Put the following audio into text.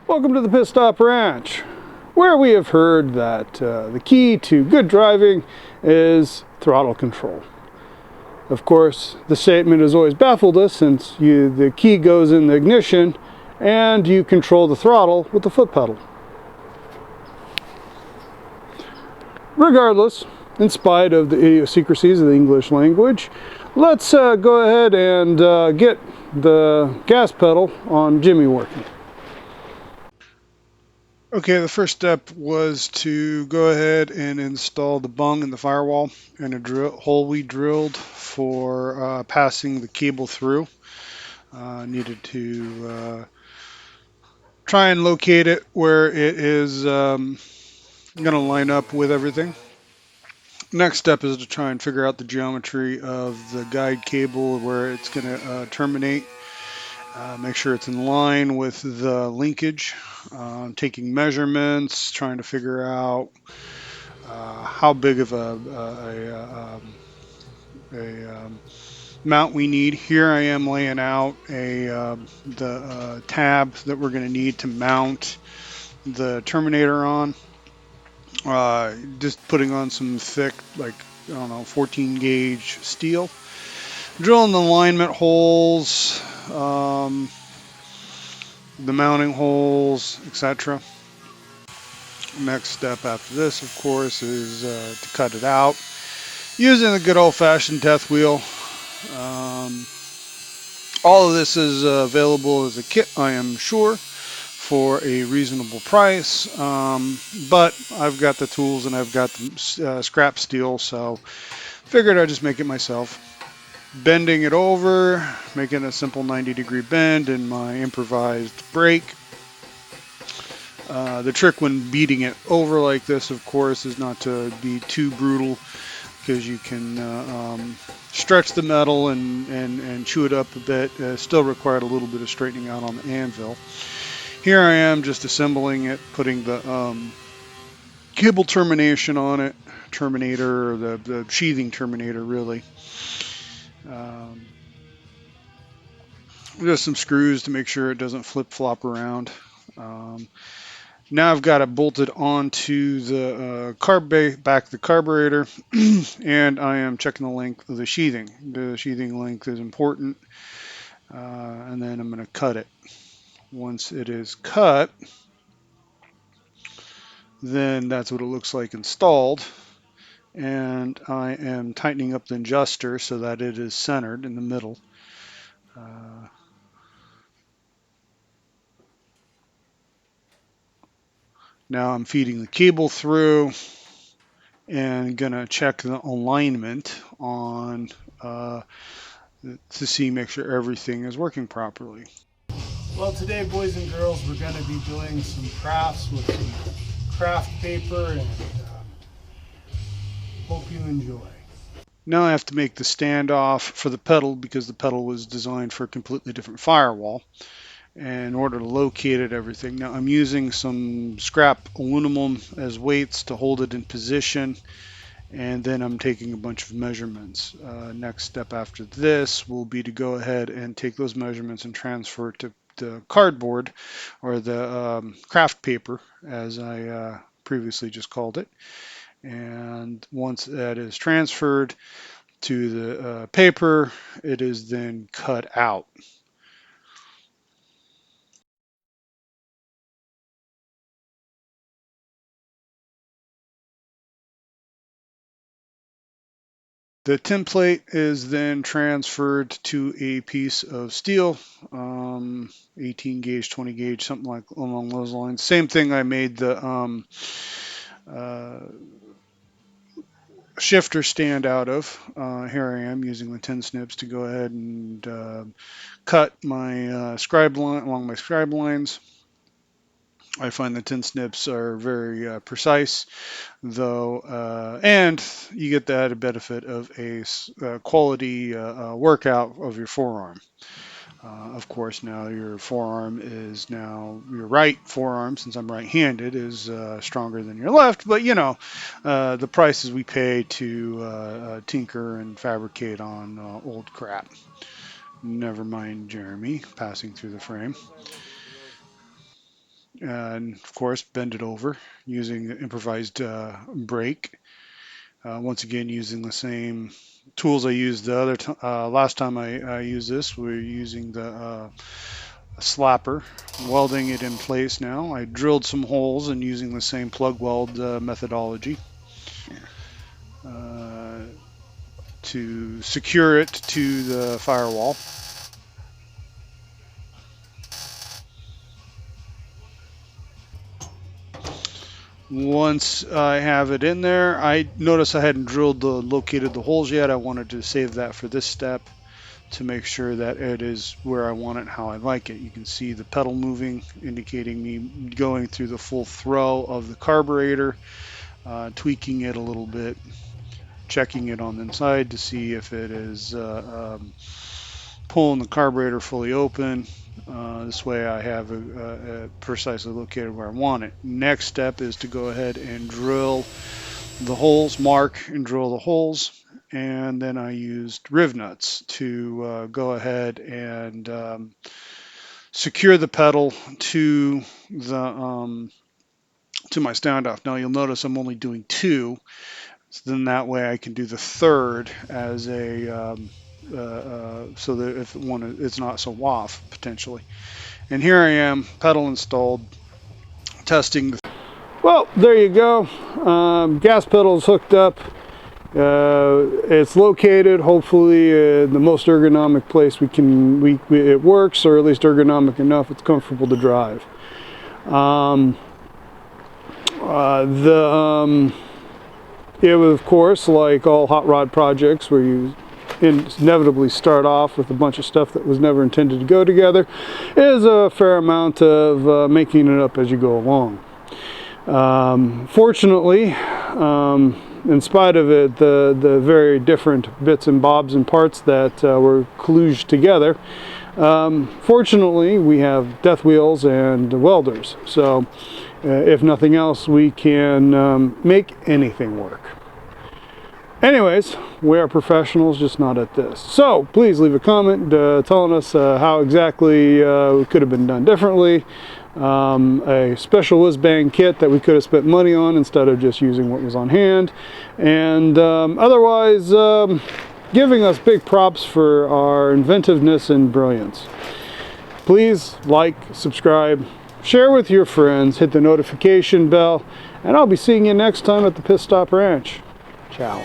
Welcome to the Pit Stop Ranch, where we have heard that the key to good driving is throttle control. Of course, the statement has always baffled us since the key goes in the ignition and you control the throttle with the foot pedal. Regardless, in spite of the idiosyncrasies of the English language, let's go ahead and get the gas pedal on Jimmy working. Okay, the first step was to go ahead and install the bung and the firewall and a hole we drilled for passing the cable through. Needed to try and locate it where it is going to line up with everything. Next step is to try and figure out the geometry of the guide cable, where it's going to terminate. Make sure it's in line with the linkage. Taking measurements, trying to figure out how big of a mount we need. Here I am laying out the tab that we're going to need to mount the terminator on. Just putting on some thick, like, I don't know, 14 gauge steel. Drilling the alignment holes, the mounting holes, etc. Next step after this, of course, is to cut it out using the good old-fashioned death wheel. All of this is available as a kit, I am sure, for a reasonable price, but I've got the tools and I've got the scrap steel, so figured I'd just make it myself. Bending it over, making a simple 90-degree bend in my improvised brake. The trick when beating it over like this, of course, is not to be too brutal, because you can stretch the metal and chew it up a bit. Still required a little bit of straightening out on the anvil. Here I am just assembling it, putting the cable termination on it, terminator, or the sheathing terminator, really. Just some screws to make sure it doesn't flip-flop around. Now I've got it bolted onto the back of the carburetor, and I am checking the length of the sheathing. The sheathing length is important, and then I'm going to cut it. Once it is cut, then that's what it looks like installed. And I am tightening up the adjuster so that it is centered in the middle. Now I'm feeding the cable through and gonna check the alignment on to see, make sure everything is working properly. Well, today, boys and girls, we're going to be doing some crafts with some craft paper, and hope you enjoy. Now I have to make the standoff for the pedal, because the pedal was designed for a completely different firewall. And in order to locate it, everything. Now I'm using some scrap aluminum as weights to hold it in position, and then I'm taking a bunch of measurements. Next step after this will be to go ahead and take those measurements and transfer it to the cardboard, or the craft paper, as I previously just called it. And once that is transferred to the paper, it is then cut out. The template is then transferred to a piece of steel, 18 gauge, 20 gauge, something like along those lines. Same thing I made the shifter stand out of. Here I am using the tin snips to go ahead and cut my scribe line along my scribe lines. I find the tin snips are very precise, though, and you get the added benefit of a quality workout of your forearm. Of course, now your forearm is now your right forearm, since I'm right-handed, is stronger than your left. But you know, the prices we pay to tinker and fabricate on old crap. Never mind Jeremy passing through the frame. and of course bend it over using the improvised brake. Once again, using the same tools I used the last time I used this. We're using the slapper, welding it in place now. I drilled some holes and using the same plug weld methodology to secure it to the firewall. Once I have it in there, I notice I hadn't located the holes yet. I wanted to save that for this step to make sure that it is where I want it, how I like it. You can see the pedal moving, indicating me going through the full throw of the carburetor, tweaking it a little bit, checking it on the inside to see if it is pulling the carburetor fully open. This way I have precisely located where I want it. Next step is to go ahead and drill the holes, mark and drill the holes, and then I used riv nuts to go ahead and secure the pedal to the to my standoff. Now you'll notice I'm only doing 2, so then that way I can do the third as a so that if one it's not so off potentially. And here I am, pedal installed, testing. Well, there you go. Gas pedal is hooked up. It's located hopefully the most ergonomic place it works, or at least ergonomic enough it's comfortable to drive. It was, of course, like all hot rod projects where you inevitably start off with a bunch of stuff that was never intended to go together, is a fair amount of making it up as you go along. Fortunately, in spite of it, the very different bits and bobs and parts that were kludged together, fortunately we have death wheels and welders, so if nothing else we can make anything work. Anyways, we are professionals, just not at this. So please leave a comment telling us how exactly it could have been done differently. A special whiz-bang kit that we could have spent money on instead of just using what was on hand. And otherwise, giving us big props for our inventiveness and brilliance. Please like, subscribe, share with your friends, hit the notification bell, and I'll be seeing you next time at the Pit Stop Ranch. Ciao.